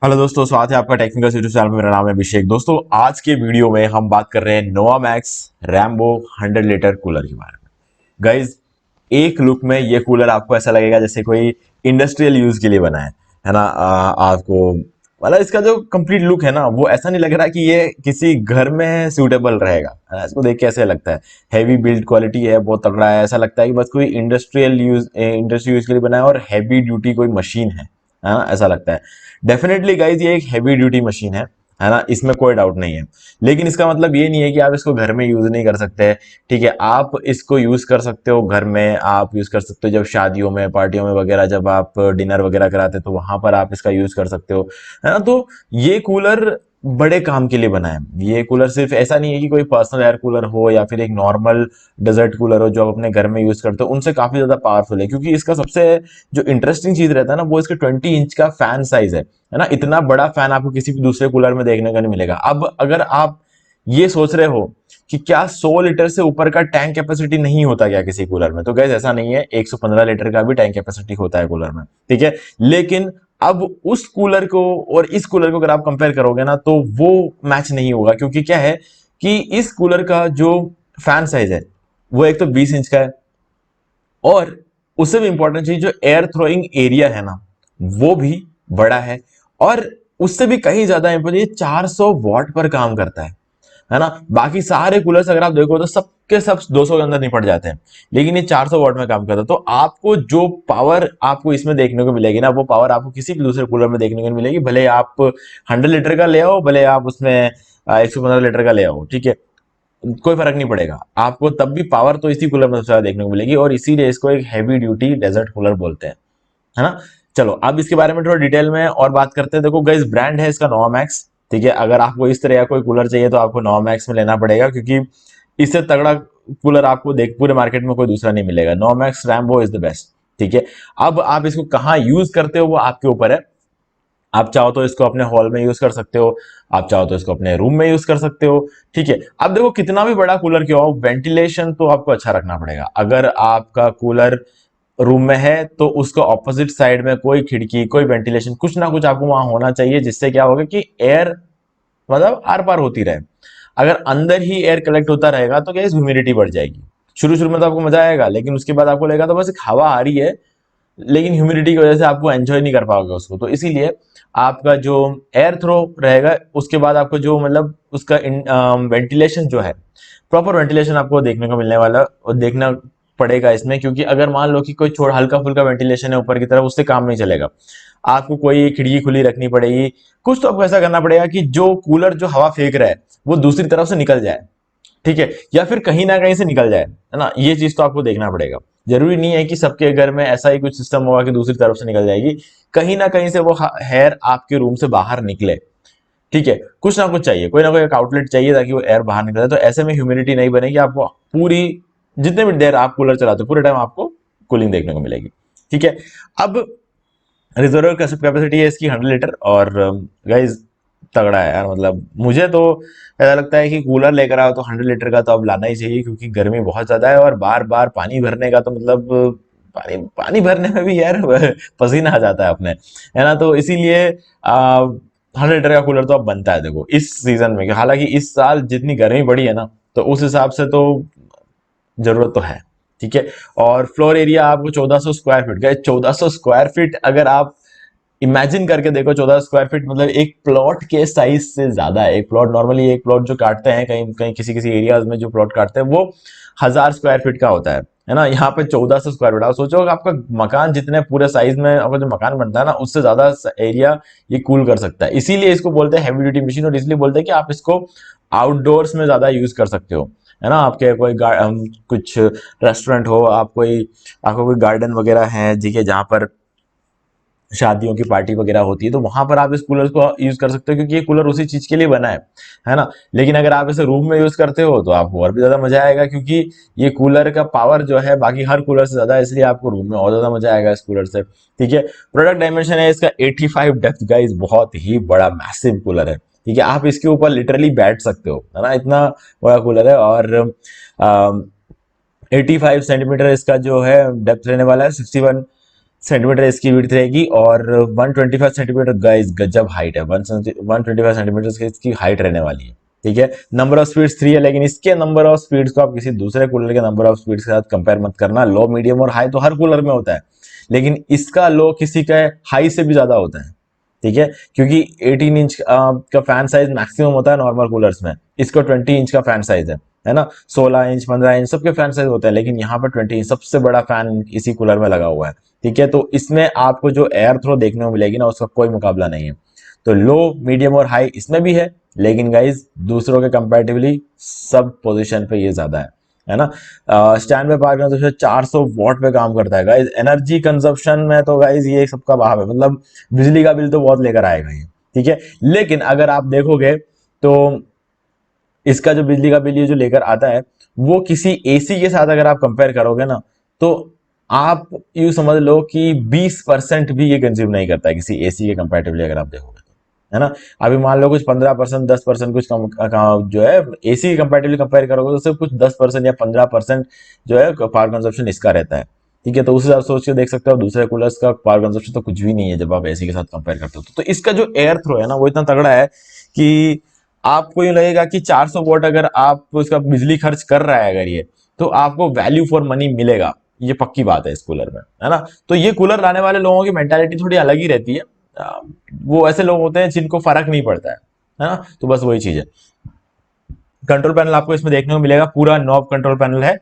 Hello दोस्तों, स्वागत है आपका टेक्निकल यूट्यूब चैनल में। मेरा नाम है अभिषेक। दोस्तों, आज के वीडियो में हम बात कर रहे हैं नोवा मैक्स रैम्बो 100 लीटर कूलर के बारे में। गाइज, एक लुक में ये कूलर आपको ऐसा लगेगा जैसे कोई इंडस्ट्रियल यूज के लिए बना है ना। आपको मतलब इसका जो कंप्लीट लुक है ना, वो ऐसा नहीं लग रहा कि ये किसी घर में सूटेबल रहेगा, है ना। इसको देख के ऐसे लगता है हैवी बिल्ड क्वालिटी है, बहुत तगड़ा है। ऐसा लगता है कि बस कोई इंडस्ट्री यूज के लिए बना है और हैवी ड्यूटी कोई मशीन है ना, ऐसा लगता है। डेफिनेटली गाइज, ये एक हैवी ड्यूटी मशीन है ना, इसमें कोई डाउट नहीं है। लेकिन इसका मतलब ये नहीं है कि आप इसको घर में यूज नहीं कर सकते। ठीक है, आप इसको यूज कर सकते हो घर में, आप यूज कर सकते हो जब शादियों में, पार्टियों में वगैरह, जब आप डिनर वगैरह कराते हो तो वहां पर आप इसका यूज कर सकते हो, है ना। तो ये कूलर बड़े काम के लिए बना है। ये कूलर सिर्फ ऐसा नहीं है कि कोई पर्सनल एयर कूलर हो या फिर एक नॉर्मल डेजर्ट कूलर हो जो आप अपने घर में यूज करते हो, उनसे काफी ज्यादा पावरफुल है। क्योंकि इसका सबसे जो इंटरेस्टिंग चीज रहता है ना, वो इसका 20 इंच का फैन साइज है ना। इतना बड़ा फैन आपको किसी भी दूसरे कूलर में देखने को नहीं मिलेगा। अब अगर आप ये सोच रहे हो कि क्या 100 लीटर से ऊपर का टैंक कैपेसिटी नहीं होता क्या किसी कूलर में, तो गैस ऐसा नहीं है। 115 लीटर का भी टैंक कैपेसिटी होता है कूलर में, ठीक है। लेकिन अब उस कूलर को और इस कूलर को अगर आप कंपेयर करोगे ना, तो वो मैच नहीं होगा। क्योंकि क्या है कि इस कूलर का जो फैन साइज है वो एक तो 20 इंच का है, और उससे भी इंपॉर्टेंट चीज, जो एयर थ्रोइंग एरिया है ना, वो भी बड़ा है। और उससे भी कहीं ज्यादा इंपॉर्टेंट, ये 400 वॉट पर काम करता है ना। बाकी सारे कूलर्स अगर आप देखो तो सबके सब 200 के अंदर निपट जाते हैं, लेकिन ये 400 वॉट में काम करता है। तो आपको जो पावर आपको इसमें देखने को मिलेगी ना, वो पावर आपको किसी भी दूसरे कूलर में देखने को नहीं मिलेगी। भले आप 100 लीटर का ले आओ, भले आप उसमें 115 लीटर का ले आओ, ठीक है, कोई फर्क नहीं पड़ेगा आपको। तब भी पावर तो इसी कूलर में सबसे ज्यादा देखने को मिलेगी, और इसीलिए इसको एक हैवी ड्यूटी डेजर्ट कूलर बोलते हैं, है ना। चलो, अब इसके बारे में थोड़ा डिटेल में और बात करते हैं। देखो गाइस, ब्रांड है इसका नोवा मैक्स, ठीक है। अगर आपको इस तरह का कोई कूलर चाहिए तो आपको नोवा मैक्स में लेना पड़ेगा, क्योंकि इससे तगड़ा कूलर आपको देख पूरे मार्केट में कोई दूसरा नहीं मिलेगा। Nova Max Rambo is the best, ठीक है। अब आप इसको कहाँ यूज करते हो वो आपके ऊपर है। आप चाहो तो इसको अपने हॉल में यूज कर सकते हो, आप चाहो तो इसको अपने रूम में यूज कर सकते हो, ठीक है। अब देखो, कितना भी बड़ा कूलर क्यों हो, वेंटिलेशन तो आपको अच्छा रखना पड़ेगा। अगर आपका कूलर रूम में है तो उसका ऑपोजिट साइड में कोई खिड़की, कोई वेंटिलेशन, कुछ ना कुछ आपको वहां होना चाहिए, जिससे क्या होगा कि एयर मतलब आर पार होती रहे। अगर अंदर ही एयर कलेक्ट होता रहेगा तो क्या, ह्यूमिडिटी बढ़ जाएगी। शुरू शुरू में तो आपको मजा आएगा, लेकिन उसके बाद आपको लगेगा तो बस एक हवा आ रही है, लेकिन ह्यूमिडिटी की वजह से आपको एंजॉय नहीं कर पाओगे उसको। तो इसीलिए आपका जो एयर थ्रो रहेगा, उसके बाद आपको जो मतलब उसका वेंटिलेशन जो है, प्रॉपर वेंटिलेशन आपको देखने को मिलने वाला और देखना पड़ेगा इसमें। क्योंकि अगर मान लो कि कोई छोड़ हल्का फुल्का वेंटिलेशन है ऊपर की तरफ, उससे काम नहीं चलेगा। आपको कोई खिड़की खुली रखनी पड़ेगी, कुछ तो आपको ऐसा करना पड़ेगा कि जो कूलर जो हवा फेंक रहा है वो दूसरी तरफ से निकल जाए, ठीक है, या फिर कहीं ना कहीं से निकल जाए, है ना। ये चीज तो आपको देखना पड़ेगा। जरूरी नहीं है कि सबके घर में ऐसा ही कुछ सिस्टम होगा कि दूसरी तरफ से निकल जाएगी। कहीं ना कहीं से वो हेयर आपके रूम से बाहर निकले, ठीक है। कुछ ना कुछ चाहिए, कोई ना कोई एक आउटलेट चाहिए ताकि वो एयर बाहर निकले। तो ऐसे में ह्यूमिडिटी नहीं बनेगी, आपको पूरी जितने भी देर आप कूलर चलाते हो पूरे टाइम आपको कूलिंग देखने को मिलेगी, ठीक है। अब रिजर्व कैपेसिटी है इसकी 100 लीटर, और गाइज तगड़ा है यार। मतलब मुझे तो ऐसा लगता है कि कूलर लेकर आओ तो 100 लीटर का तो अब लाना ही चाहिए, क्योंकि गर्मी बहुत ज्यादा है। और बार बार पानी भरने का तो मतलब पानी पानी भरने में भी यार पसीना आ जाता है अपने, है ना। तो इसीलिए 100 लीटर का कूलर तो अब बनता है। देखो इस सीजन में, हालांकि इस साल जितनी गर्मी बढ़ी है ना, तो उस हिसाब से तो जरूरत तो है, ठीक है। और फ्लोर एरिया आपको 1400 स्क्वायर फीट का है। 1400 स्क्वायर फीट अगर आप इमेजिन करके देखो, 14 स्क्वायर फीट मतलब एक प्लॉट के साइज से ज्यादा है। एक प्लॉट नॉर्मली, एक प्लॉट जो काटते हैं कहीं कहीं किसी किसी एरियाज में जो प्लॉट काटते हैं वो 1000 स्क्वायर फीट का होता है ना। यहाँ पे 1400 स्क्वायर फीट। आप सोचो कि आपका मकान जितने पूरे साइज में आपका जो मकान बनता है ना, उससे ज्यादा एरिया ये कूल कर सकता है। इसीलिए इसको बोलते हैं हैवी ड्यूटी मशीन, और इसलिए बोलते हैं कि आप इसको आउटडोर्स में ज्यादा यूज कर सकते हो, है ना। आपके कोई कुछ रेस्टोरेंट हो, आप कोई आपका कोई गार्डन वगैरह है, ठीक है, जहाँ पर शादियों की पार्टी वगैरह होती है, तो वहां पर आप इस कूलर को यूज कर सकते हो, क्योंकि ये कूलर उसी चीज के लिए बना है ना। लेकिन अगर आप इसे रूम में यूज करते हो तो आपको और भी ज्यादा मजा आएगा, क्योंकि ये कूलर का पावर जो है बाकी हर कूलर से ज्यादा है, इसलिए आपको रूम में और ज्यादा मजा आएगा इस कूलर से, ठीक है। प्रोडक्ट डायमेंशन है इसका 85 डेप्थ, गाइस बहुत ही बड़ा मैसिव कूलर है, ठीक है। आप इसके ऊपर लिटरली बैठ सकते हो, है ना, इतना बड़ा कूलर है। और 85 सेंटीमीटर इसका जो है डेप्थ रहने वाला है, 61 सेंटीमीटर इसकी विड्थ रहेगी और 125 सेंटीमीटर गाइस गजब हाइट है। 125 सेंटीमीटर की इसकी हाइट रहने वाली है। ठीक है, नंबर ऑफ स्पीड्स 3 है, लेकिन इसके नंबर ऑफ स्पीड्स को आप किसी दूसरे कूलर के नंबर ऑफ स्पीड्स के साथ कंपेयर मत करना। लो, मीडियम और हाई तो हर कूलर में होता है, लेकिन इसका लो किसी का हाई से भी ज्यादा होता है। ठीक है, क्योंकि 18 इंच का फैन साइज मैक्सिमम होता है नॉर्मल कूलर्स में, इसका 20 इंच का फैन साइज है ना। 16 इंच 15 इंच सबके फैन साइज होते हैं, लेकिन यहाँ पर 20 इंच सबसे बड़ा फैन इसी कूलर में लगा हुआ है। ठीक है, तो इसमें आपको जो एयर थ्रो देखने को मिलेगी ना, उसका कोई मुकाबला नहीं है। तो लो, मीडियम और हाई इसमें भी है, लेकिन गाइज दूसरों के कंपैरेटिवली सब पोजीशन पे ये ज्यादा है ना। स्टैंड पे पावर कंजप्शन 400 वॉट पे काम करता है गाइज। एनर्जी कंजप्शन में तो गाइज ये सबका भाव है, मतलब बिजली का बिल तो बहुत लेकर आएगा ये। ठीक है, लेकिन अगर आप देखोगे तो इसका जो बिजली का बिल ये जो लेकर आता है, वो किसी एसी के साथ अगर आप कंपेयर करोगे ना, तो आप यू समझ लो कि 20% भी ये कंज्यूम नहीं करता है किसी एसी के कंपैरेटिवली अगर आप देखोगे तो, है ना। अभी मान लो कुछ 15% 10% कुछ जो है एसी के कंपैरेटिवली कंपेयर करोगे तो सिर्फ कुछ 10% या 15% जो है पावर कंजप्शन इसका रहता है। ठीक है, तो उस हिसाब से सोच के देख सकते हो दूसरे कूलर्स का पावर कंजप्शन तो कुछ भी नहीं है जब आप एसी के साथ कंपेयर करते हो। तो इसका जो एयर थ्रो है ना, वो इतना तगड़ा है कि आपको ये लगेगा कि 400 वॉट अगर आप इसका बिजली खर्च कर रहा है अगर ये, तो आपको वैल्यू फॉर मनी मिलेगा, ये पक्की बात है इस कूलर में, है ना। तो ये कूलर लाने वाले लोगों की मेंटालिटी थोड़ी अलग ही रहती है। वो ऐसे लोग होते हैं जिनको फर्क नहीं पड़ता है ना। तो बस वही चीज है। कंट्रोल पैनल आपको इसमें देखने को मिलेगा, पूरा नॉब कंट्रोल पैनल है,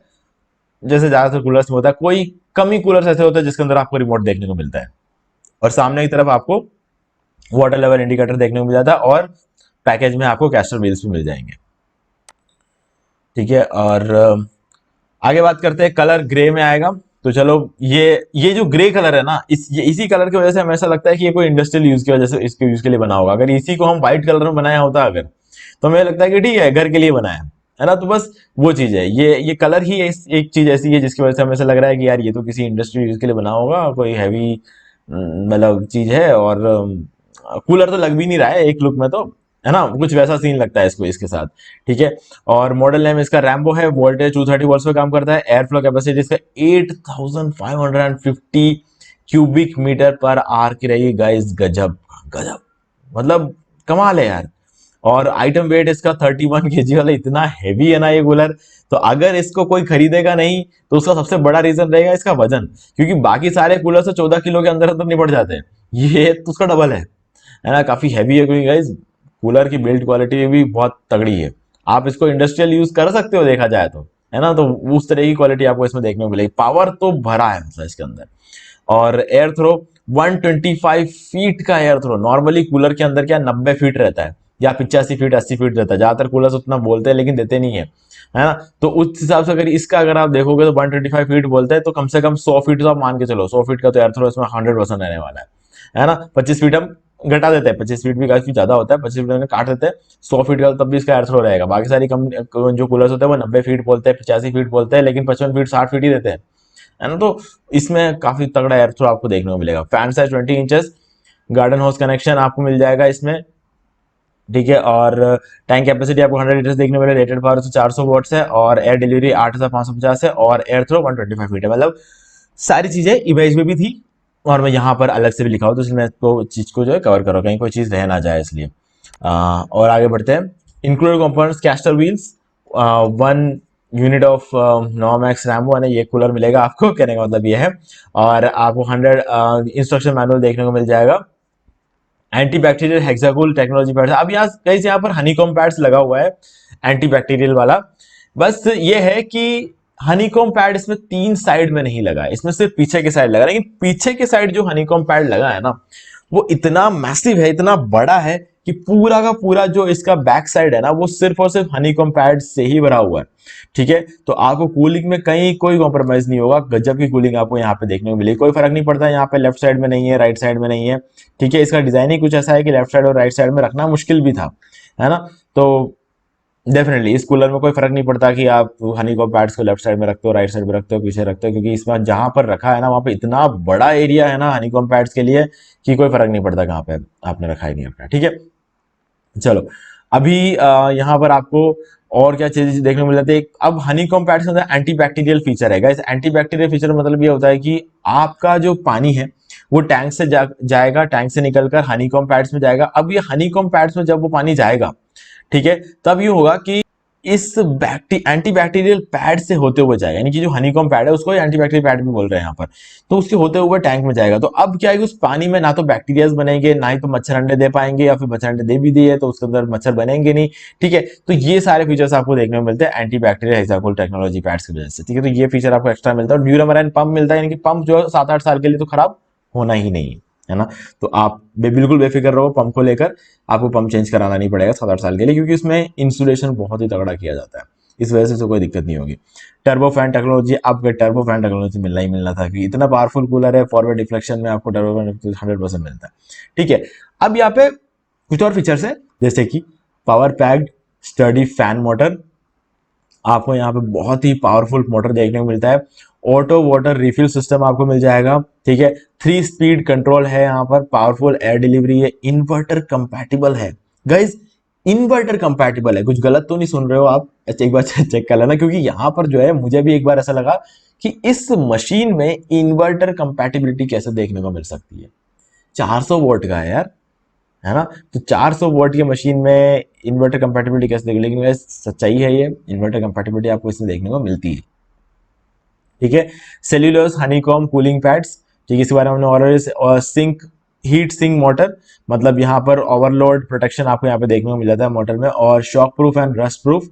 जैसे ज्यादातर कूलर्स में होता है। कोई कम ही कूलर्स ऐसे होते हैं जिसके अंदर आपको रिमोट देखने को मिलता है। और सामने की तरफ आपको वाटर लेवल इंडिकेटर देखने को मिल जाता है, और पैकेज में आपको कैस्टर व्हील्स भी मिल जाएंगे। ठीक है, और आगे बात करते हैं, कलर ग्रे में आएगा। तो चलो, ये जो ग्रे कलर है ना, इसी कलर की वजह से हमें ऐसा लगता है कि ये कोई इंडस्ट्रियल यूज की वजह से इसके यूज के लिए बना होगा। अगर इसी को हम व्हाइट कलर में बनाया होता अगर, तो हमें लगता है कि ठीक है घर के लिए बनाया है ना। तो बस वो चीज है, ये कलर ही एक चीज ऐसी है जिसकी वजह से हमें ऐसा लग रहा है कि यार ये तो किसी इंडस्ट्रियल यूज के लिए बना होगा, कोई हैवी मतलब चीज है। और कूलर तो लग भी नहीं रहा है एक लुक में तो, है ना, कुछ वैसा सीन लगता है इसको इसके साथ। ठीक है, और मॉडल नेम इसका रैम्बो है, वोल्टेज 230 वोल्ट्स पे काम करता है। एयर फ्लो कैपेसिटी इसका 8550 क्यूबिक मीटर पर आर की रहेगी गाइस। गजब गजब, मतलब कमाल है यार। और आइटम वेट इसका 31 केजी वाला, इतना हैवी है ना ये कूलर। तो अगर इसको कोई खरीदेगा नहीं तो उसका सबसे बड़ा रीजन रहेगा इसका वजन, क्योंकि बाकी सारे कूलर से 14 किलो के अंदर अंदर निपट जाते हैं, ये तो उसका डबल है ना। काफी हैवी है, क्योंकि गाइस कूलर की बिल्ड क्वालिटी भी बहुत तगड़ी है। आप इसको इंडस्ट्रियल यूज कर सकते हो देखा जाए तो, है ना। तो उस तरह की क्वालिटी आपको इसमें देखने को मिलेगी। पावर तो भरा है मतलब इसके अंदर। और एयर थ्रो 125 फीट का एयर थ्रो। नॉर्मली कूलर के अंदर क्या 90 फीट रहता है या 85 फीट 80 फीट रहता है, ज्यादातर कूलर्स उतना बोलते हैं लेकिन देते नहीं है ना। तो उस हिसाब से अगर इसका अगर आप देखोगे तो 125 फीट बोलते हैं, तो कम से कम 100 फीट तो आप मान के चलो। 100 फीट का तो एयर थ्रो इसमें 100% रहने वाला है ना। 25 फीट हम घटा देते हैं, 25 फीट भी काफी ज्यादा होता है, 25 फीट काट देते हैं। 100 फीट का तब भी इसका एयर थ्रो रहेगा। बाकी सारी कम जो कूलर्स होते हैं वो 90 फीट बोलते हैं, 85 फीट बोलते हैं, लेकिन 55 फीट 60 फीट ही देते हैं, है ना। तो इसमें काफी तगड़ा एयर थ्रो आपको देखने को मिलेगा। फैन साइज 20 इंचेस, गार्डन होस कनेक्शन आपको मिल जाएगा इसमें। ठीक है, और टैंक कैपेसिटी आपको 100 लीटर्स देखने को मिलेगा। रेटेड पावर 400 वॉट्स है, और एयर डिलीवरी 8550 है, और एयर थ्रो 125 फीट है। मतलब सारी चीजें इमेज में भी थी, और मैं यहाँ पर अलग से भी लिखा हूँ, तो इसलिए मैं इसको चीज को जो है कवर करो, कहीं कोई चीज रह ना जाए इसलिए। और आगे बढ़ते हैं। Included components castor wheels, 1 unit of Nova Max Rambo, यानी ये कूलर मिलेगा आपको, कहने का मतलब ये है। और आपको 100 इंस्ट्रक्शन मैनुअल देखने को मिल जाएगा। एंटी बैक्टीरियल हेक्साकूल टेक्नोलॉजी पैड्स, अब यहाँ पर हनीकॉम पैड्स लगा हुआ है एंटी बैक्टीरियल वाला। बस ये है कि हनीकॉम पैड इसमें 3 साइड में नहीं लगा है, इसमें सिर्फ पीछे के साइड लगा। लेकिन पीछे के साइड जो हनीकॉम पैड लगा है ना, वो इतना मैसिव है, इतना बड़ा है कि पूरा का पूरा जो इसका बैक साइड है ना, वो सिर्फ और सिर्फ हनीकॉम पैड से ही भरा हुआ है। ठीक है, तो आपको कूलिंग में कहीं कोई कॉम्प्रोमाइज नहीं होगा। गजब की कूलिंग आपको यहाँ पे देखने को मिलेगी, कोई फर्क नहीं पड़ता है यहाँ पे लेफ्ट साइड में नहीं है, राइट साइड में नहीं है। ठीक है, इसका डिजाइन ही कुछ ऐसा है कि लेफ्ट साइड और राइट साइड में रखना मुश्किल भी था, है ना। तो डेफिनेटली इस कूलर में कोई फर्क नहीं पड़ता कि आप हनीकॉम पैड्स को लेफ्ट साइड में रखते हो, राइट साइड में रखते हो, पीछे रखते हो, क्योंकि इसमें जहां पर रखा है ना, वहां पे इतना बड़ा एरिया है ना हनीकॉम पैड्स के लिए कि कोई फर्क नहीं पड़ता कहाँ पे आपने रखा ही नहीं अपना। ठीक है, चलो अभी यहाँ पर आपको और क्या चीज देखने को मिल जाती है, अब हनीकॉम्ब पैड्स के अंदर एंटी बैक्टीरियल फीचर है गाइस। एंटी बैक्टीरियल फीचर मतलब ये होता है कि आपका जो पानी है वो टैंक से जाएगा, टैंक से निकलकर हनीकॉम्ब पैड्स में जाएगा। अब ये हनीकॉम्ब पैड्स में जब वो पानी जाएगा, ठीक है, तब ये होगा कि इस एंटी बैक्टीरियल पैड से होते हुए जाएगा, यानी कि जो हनीकॉम्ब पैड है उसको एंटी बैक्टीरियल पैड भी बोल रहे हैं यहाँ पर, तो उसके होते हुए टैंक में जाएगा। तो अब क्या है, उस पानी में ना तो बैक्टीरियाज बनेंगे, ना ही तो मच्छर अंडे दे पाएंगे, या फिर मच्छर अंडे दे भी दिए तो उसके अंदर मच्छर बनेंगे नहीं, ठीक है। तो ये सारे फीचर्स आपको देखने को मिलते हैं एंटी बैक्टीरियल हेक्साकोल टेक्नोलॉजी पैड्स की वजह से, ठीक है। तो ये फीचर आपको एक्स्ट्रा मिलता है। और ड्यूरामराइन पंप मिलता है, यानी कि पंप जो 7-8 साल के लिए तो खराब होना ही नहीं है ना। तो आप बिल्कुल बेफिक्र रहो पंप को लेकर, आपको पंप चेंज कराना नहीं पड़ेगा 7-8 साल के लिए, क्योंकि उसमें इंसुलेशन बहुत ही तगड़ा किया जाता है, इस वजह से कोई दिक्कत नहीं होगी। टर्बो फैन टेक्नोलॉजी, आपको टर्बो फैन टेक्नोलॉजी मिलना ही मिलना था, क्योंकि इतना पावरफुल कूलर है, फॉरवर्ड डिफ्लेक्शन में आपको टर्बो फैन 100% मिलता है, ठीक है। अब यहाँ पे कुछ और फीचर्स है, जैसे कि power packed study fan motor, आपको यहाँ पे बहुत ही पावरफुल मोटर देखने को मिलता है। ऑटो वाटर रिफिल सिस्टम आपको मिल जाएगा, ठीक है। 3 स्पीड कंट्रोल है यहाँ पर, पावरफुल एयर डिलीवरी है, इन्वर्टर कंपैटिबल है गाइज, इन्वर्टर कंपैटिबल है। कुछ गलत तो नहीं सुन रहे हो आप, अच्छा एक बार चेक कर लेना, क्योंकि यहाँ पर जो है मुझे भी एक बार ऐसा लगा कि इस मशीन में इन्वर्टर कंपैटिबिलिटी कैसे देखने को मिल सकती है। 400 वोल्ट का है यार, है ना। तो 400 वोल्ट की मशीन में इन्वर्टर कंपैटिबिलिटी कैसे देखें, लेकिन सच्चाई है, ये इन्वर्टर कंपैटिबिलिटी आपको इसमें देखने को मिलती है, ठीक है। सेल्यूलोज हनीकॉम्ब कूलिंग पैड्स, ठीक है, इसके बारे में हमने ऑलरेडी। और सिंक हीट सिंक मोटर, मतलब यहाँ पर ओवरलोड प्रोटेक्शन आपको यहाँ पे देखने को मिल जाता है मोटर में। और shock proof and rust proof,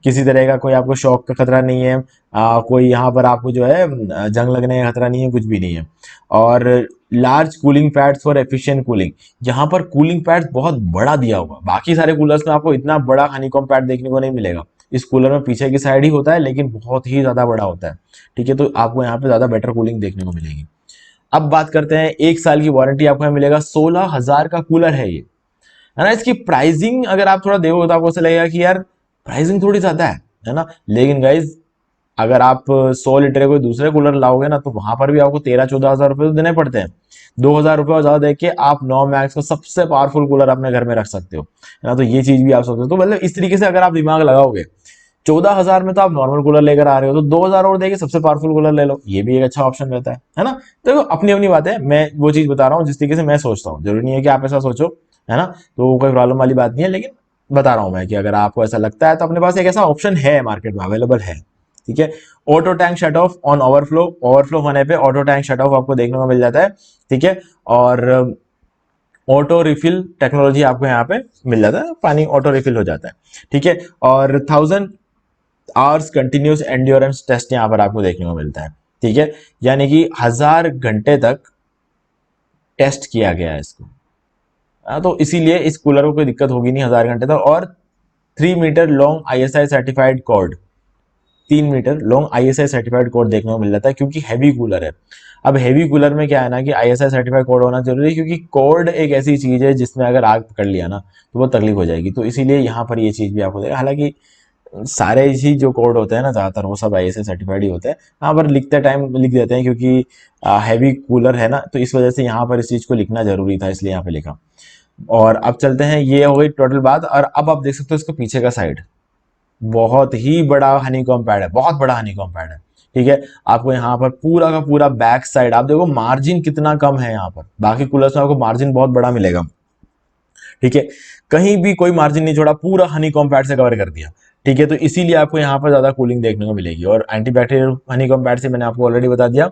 किसी तरह का कोई आपको शॉक का खतरा नहीं है, कोई यहाँ पर आपको जो है जंग लगने का खतरा नहीं है, कुछ भी नहीं है। और large cooling pads for efficient cooling, यहाँ पर कूलिंग पैड्स बहुत बड़ा दिया हुआ, बाकी सारे कूलर्स में आपको इतना बड़ा हनीकॉम्ब पैड देखने को नहीं मिलेगा। इस कूलर में पीछे की साइड ही होता है, लेकिन बहुत ही ज्यादा बड़ा होता है, ठीक है। तो आपको यहाँ पे ज्यादा बेटर कूलिंग देखने को मिलेगी। अब बात करते हैं, 1 साल की वारंटी आपको यहाँ मिलेगा। 16,000 का कूलर है ये, है ना। इसकी प्राइसिंग अगर आप थोड़ा देखोगे तो आपको ऐसा लगेगा कि यार प्राइसिंग थोड़ी ज्यादा है ना। लेकिन गाइज अगर आप 100 लीटर के कोई दूसरे कूलर लाओगे ना, तो वहां पर भी आपको 13-14 हजार रुपए तो देने पड़ते हैं। 2,000 रुपये और ज्यादा देके आप नोमैक्स का सबसे पावरफुल कूलर अपने घर में रख सकते हो, है ना। तो ये चीज भी आप सकते हो। तो मतलब इस तरीके से अगर आप दिमाग लगाओगे, 14,000 में तो आप नॉर्मल कूलर लेकर आ रहे हो, तो 2,000 और देके सबसे पावरफुल कूलर ले लो, ये भी एक अच्छा ऑप्शन रहता है ना। तो अपनी अपनी बात है, मैं वो चीज बता रहा हूँ जिस तरीके से मैं सोचता हूँ, जरूरी नहीं है कि आप ऐसा सोचो, है ना। तो कोई प्रॉब्लम वाली बात नहीं है, लेकिन बता रहा हूं मैं कि अगर आपको ऐसा लगता है तो अपने पास एक ऐसा ऑप्शन है, मार्केट में अवेलेबल है, ठीक है। Auto tank shut off on overflow, overflow होने पे ऑटो टैंक शट ऑफ आपको देखने को मिल जाता है, ठीक है। और ऑटो रिफिल टेक्नोलॉजी आपको यहाँ पे मिल जाता है, पानी ऑटो रिफिल हो जाता है, ठीक है। और 1000 आवर्स कंटिन्यूस एंड्योरेंस टेस्ट यहाँ पर आपको देखने को मिलता है, ठीक है। यानी कि 1000 घंटे तक टेस्ट किया गया है इसको, तो इसीलिए इस कूलर को कोई दिक्कत होगी नहीं 1000 घंटे तक। और 3 metre long ISI certified cord, 3 metre long ISI certified cord देखने को मिल जाता है, क्योंकि हैवी कूलर है। अब हैवी कूलर में क्या है ना कि आईएसआई सर्टिफाइड कोड होना जरूरी है, क्योंकि कोड एक ऐसी चीज है जिसमें अगर आग पकड़ लिया ना तो वो तकलीफ हो जाएगी। तो इसीलिए यहाँ पर ये चीज भी आपको देगा। हालांकि सारे ही जो कोड होते हैं ना, ज्यादातर वो सब आईएसआई सर्टिफाइड ही होते हैं। यहाँ पर लिखते टाइम लिख देते हैं, क्योंकि हैवी कूलर है ना, तो इस वजह से यहाँ पर इस चीज को लिखना जरूरी था, इसलिए यहाँ पे लिखा। और अब चलते हैं, ये हो गई टोटल बात। और अब आप देख सकते हो इसको पीछे का साइड, बहुत ही बड़ा हनीकॉम्ब पैड है, बहुत बड़ा हनीकॉम्ब पैड है, ठीक है। आपको यहाँ पर पूरा का पूरा बैक साइड आप देखो, मार्जिन कितना कम है यहाँ पर, बाकी कूलर्स में आपको मार्जिन बहुत बड़ा मिलेगा, ठीक है। कहीं भी कोई मार्जिन नहीं छोड़ा, पूरा हनीकॉम्ब पैड से कवर कर दिया, ठीक है। तो इसीलिए आपको यहाँ पर ज्यादा कूलिंग देखने को मिलेगी। और एंटीबैक्टीरियल हनीकॉम्ब पैड से मैंने आपको ऑलरेडी बता दिया,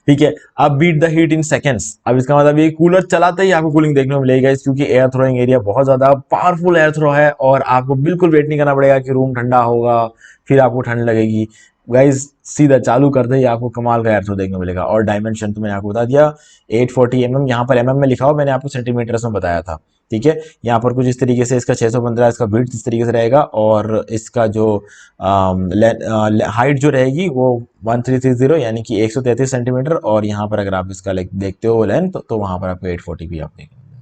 ठीक है। अब beat the heat in seconds, अब इसका मतलब ये कूलर चलाते ही आपको कूलिंग देखने को मिलेगा, क्योंकि एयर थ्रोइंग एरिया बहुत ज्यादा पावरफुल एयर थ्रो है, और आपको बिल्कुल वेट नहीं करना पड़ेगा कि रूम ठंडा होगा फिर आपको ठंड लगेगी। गाइज सीधा चालू करते ही आपको कमाल का एयर थ्रो देखने को मिलेगा। और डायमेंशन तो मैंने आपको बता दिया, 840 mm, यहाँ पर mm में लिखा हुआ, मैंने आपको सेंटीमीटर्स में बताया था, ठीक है। यहाँ पर कुछ इस तरीके से इसका 615 इसका विड्थ इस तरीके से रहेगा, और इसका जो हाइट जो रहेगी वो 1330, यानी कि 133 सेंटीमीटर। और यहाँ पर अगर आप इसका देखते हो लेंथ, तो वहां पर आपको 840 भी आप देखेंगे,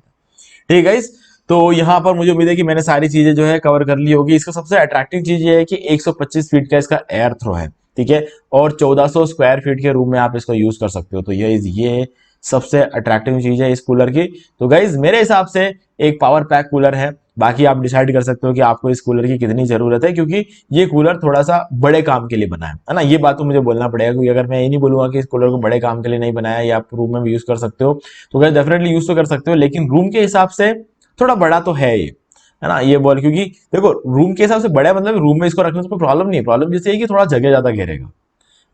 ठीक है। तो यहाँ पर मुझे उम्मीद है कि मैंने सारी चीजें जो है कवर कर ली होगी। इसका सबसे अट्रैक्टिव चीज ये है कि 125 फीट का इसका एयर थ्रो है, ठीक है। और 1400 स्क्वायर फीट के रूम में आप इसको यूज कर सकते हो। तो ये सबसे अट्रैक्टिव चीज है इस कूलर की। तो गाइज मेरे हिसाब से एक पावर पैक कूलर है, बाकी आप डिसाइड कर सकते हो कि आपको इस कूलर की कितनी जरूरत है, क्योंकि ये कूलर थोड़ा सा बड़े काम के लिए बना है ना। ये बात तो मुझे बोलना पड़ेगा, क्योंकि अगर मैं ये नहीं बोलूंगा कि इस कूलर को बड़े काम के लिए नहीं बनाया, या आप रूम में भी यूज कर सकते हो, तो क्या डेफिनेटली यूज तो कर सकते हो, लेकिन रूम के हिसाब से थोड़ा बड़ा तो है ये, है ना। ये बॉल क्योंकि देखो रूम के हिसाब से बड़ा है, मतलब रूम में इसको रखने से कोई प्रॉब्लम नहीं है। प्रॉब्लम जैसे है कि थोड़ा जगह ज्यादा घेरेगा,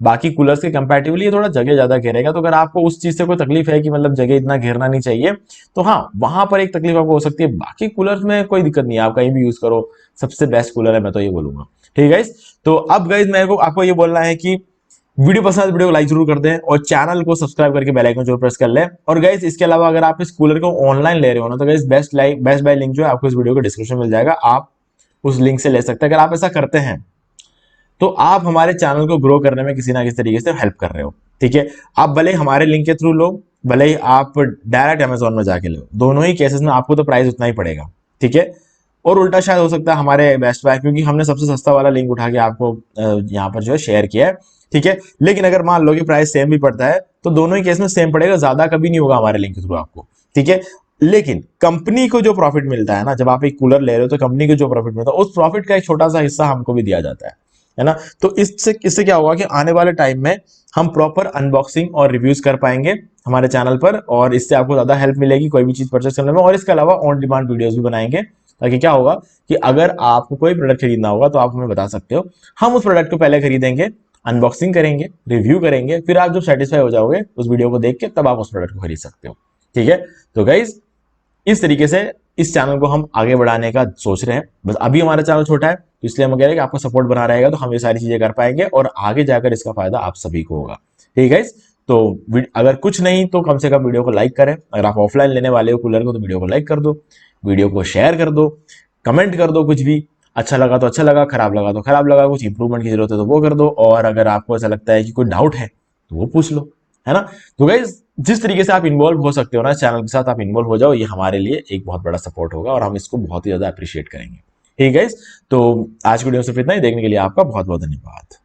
बाकी कूलर्स के कंपैरेटिवली ये थोड़ा जगह ज्यादा घेरेगा। तो अगर आपको उस चीज से कोई तकलीफ है कि मतलब जगह इतना घेरना नहीं चाहिए, तो हाँ वहां पर एक तकलीफ आपको हो सकती है। बाकी कूलर्स में कोई दिक्कत नहीं है, आप कहीं भी यूज करो, सबसे बेस्ट कूलर है, मैं तो ये बोलूंगा। ठीक है गाइस, तो अब गाइस मेरे को आपको ये बोलना है कि वीडियो पसंद है वीडियो को लाइक जरूर कर दें, और चैनल को सब्सक्राइब करके बेल आइकन जरूर प्रेस कर लें। और गाइस इसके अलावा अगर आप इस कूलर को ऑनलाइन ले रहे हो ना, तो गाइस बेस्ट बाय लिंक जो है आपको इस वीडियो को डिस्क्रिप्शन में मिल जाएगा, आप उस लिंक से ले सकते हैं। अगर आप ऐसा करते हैं तो आप हमारे चैनल को ग्रो करने में किसी ना किसी तरीके से हेल्प कर रहे हो। ठीक है, आप भले ही हमारे लिंक के थ्रू लो, भले ही आप डायरेक्ट अमेजोन में जाके लो, दोनों ही केसेस में आपको तो प्राइस उतना ही पड़ेगा। ठीक है, और उल्टा शायद हो सकता है हमारे बेस्ट बाय, क्योंकि हमने सबसे सस्ता वाला लिंक उठा के आपको यहाँ पर जो है शेयर किया है। ठीक है, लेकिन अगर मान लो कि प्राइस सेम भी पड़ता है, तो दोनों ही केस में सेम पड़ेगा, ज्यादा कभी नहीं होगा हमारे लिंक के थ्रू आपको। ठीक है, लेकिन कंपनी को जो प्रॉफिट मिलता है ना, जब आप एक कूलर ले रहे हो तो कंपनी को जो प्रॉफिट मिलता है, उस प्रॉफिट का एक छोटा सा हिस्सा हमको भी दिया जाता है ना। तो इससे क्या होगा कि आने वाले टाइम में हम प्रॉपर अनबॉक्सिंग और रिव्यूज कर पाएंगे हमारे चैनल पर, और इससे आपको ज्यादा हेल्प मिलेगी कोई भी चीज परचेस करने में। और इसके अलावा ऑन डिमांड वीडियोस भी बनाएंगे, ताकि क्या होगा कि अगर आपको कोई प्रोडक्ट खरीदना होगा तो आप हमें बता सकते हो, हम उस प्रोडक्ट को पहले खरीदेंगे, अनबॉक्सिंग करेंगे, रिव्यू करेंगे, फिर आप जब सेटिस्फाई हो जाओगे उस वीडियो को देख के, तब आप उस प्रोडक्ट को खरीद सकते हो। ठीक है, तो गाइज इस तरीके से इस चैनल को हम आगे बढ़ाने का सोच रहे हैं। बस अभी हमारा चैनल छोटा है, तो इसलिए हम कह रहे हैं कि आपका सपोर्ट बना रहेगा तो हम ये सारी चीजें कर पाएंगे, और आगे जाकर इसका फायदा आप सभी को होगा। ठीक है, तो अगर कुछ नहीं तो कम से कम वीडियो को लाइक करें। अगर आप ऑफलाइन लेने वाले हो कूलर को, तो वीडियो को लाइक कर दो, वीडियो को शेयर कर दो, कमेंट कर दो, कुछ भी अच्छा लगा तो अच्छा लगा, खराब लगा तो खराब लगा, कुछ इंप्रूवमेंट की जरूरत है तो वो कर दो, और अगर आपको ऐसा लगता है कि कोई डाउट है तो वो पूछ लो, है ना। तो गाइज जिस तरीके से आप इन्वॉल्व हो सकते हो ना चैनल के साथ, आप इन्वॉल्व हो जाओ, ये हमारे लिए एक बहुत बड़ा सपोर्ट होगा, और हम इसको बहुत ही ज्यादा अप्रिशिएट करेंगे। ठीक है, तो आज की वीडियो सिर्फ इतना ही। देखने के लिए आपका बहुत बहुत धन्यवाद।